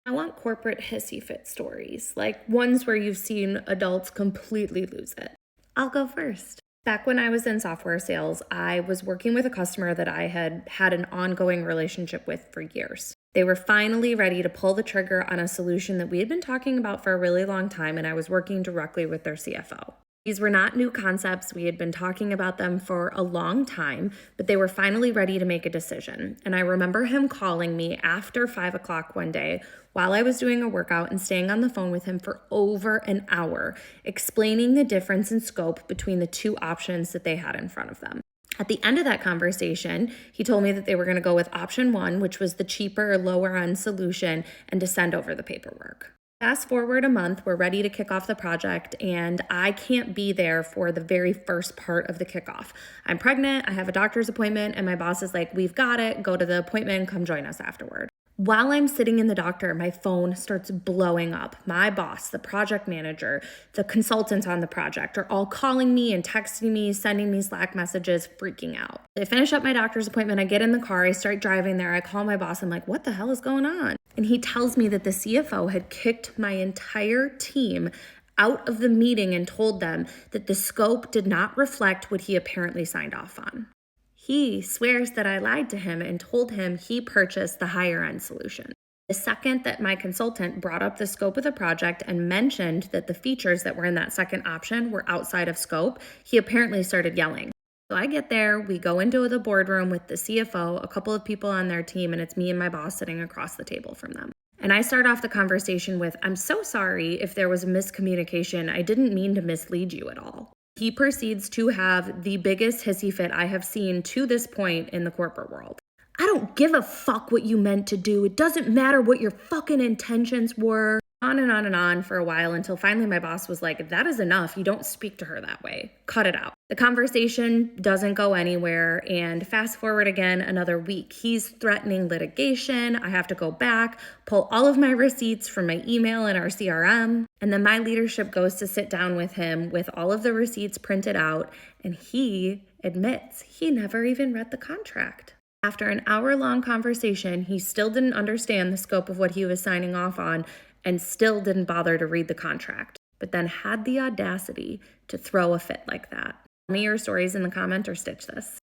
I want corporate hissy fit stories, like ones where you've seen adults completely lose it. I'll go first. Back when I was in software sales, I was working with a customer that I had had an ongoing relationship with for years. They were finally ready to pull the trigger on a solution that we had been talking about for a really long time, and I was working directly with their CFO. These were not new concepts. We had been talking about them for a long time, but they were finally ready to make a decision. And I remember him calling me after 5 o'clock one day while I was doing a workout and staying on the phone with him for over an hour, explaining the difference in scope between the two options that they had in front of them. At the end of that conversation, he told me that they were going to go with option one, which was the cheaper, lower end solution, and to send over the paperwork. Fast forward a month, we're ready to kick off the project, and I can't be there for the very first part of the kickoff. I'm pregnant, I have a doctor's appointment, and my boss is like, "We've got it, go to the appointment, come join us afterward." While I'm sitting in the doctor, my phone starts blowing up. My boss, the project manager, the consultants on the project are all calling me and texting me, sending me Slack messages, freaking out. I finish up my doctor's appointment, I get in the car, I start driving there, I call my boss, I'm like, "What the hell is going on?" And he tells me that the CFO had kicked my entire team out of the meeting and told them that the scope did not reflect what he apparently signed off on. He swears that I lied to him and told him he purchased the higher end solution. The second that my consultant brought up the scope of the project and mentioned that the features that were in that second option were outside of scope, he apparently started yelling. So I get there, we go into the boardroom with the CFO, a couple of people on their team, and it's me and my boss sitting across the table from them. And I start off the conversation with, "I'm so sorry if there was a miscommunication. I didn't mean to mislead you at all." He proceeds to have the biggest hissy fit I have seen to this point in the corporate world. "I don't give a fuck what you meant to do. It doesn't matter what your fucking intentions were." On and on and on for a while until finally my boss was like, "That is enough. You don't speak to her that way. Cut it out." The conversation doesn't go anywhere, and fast forward again another week. He's threatening litigation. I have to go back, pull all of my receipts from my email and our CRM, and then my leadership goes to sit down with him with all of the receipts printed out, and he admits he never even read the contract. After an hour-long conversation, he still didn't understand the scope of what he was signing off on and still didn't bother to read the contract, but then had the audacity to throw a fit like that. Tell me your stories in the comment or stitch this.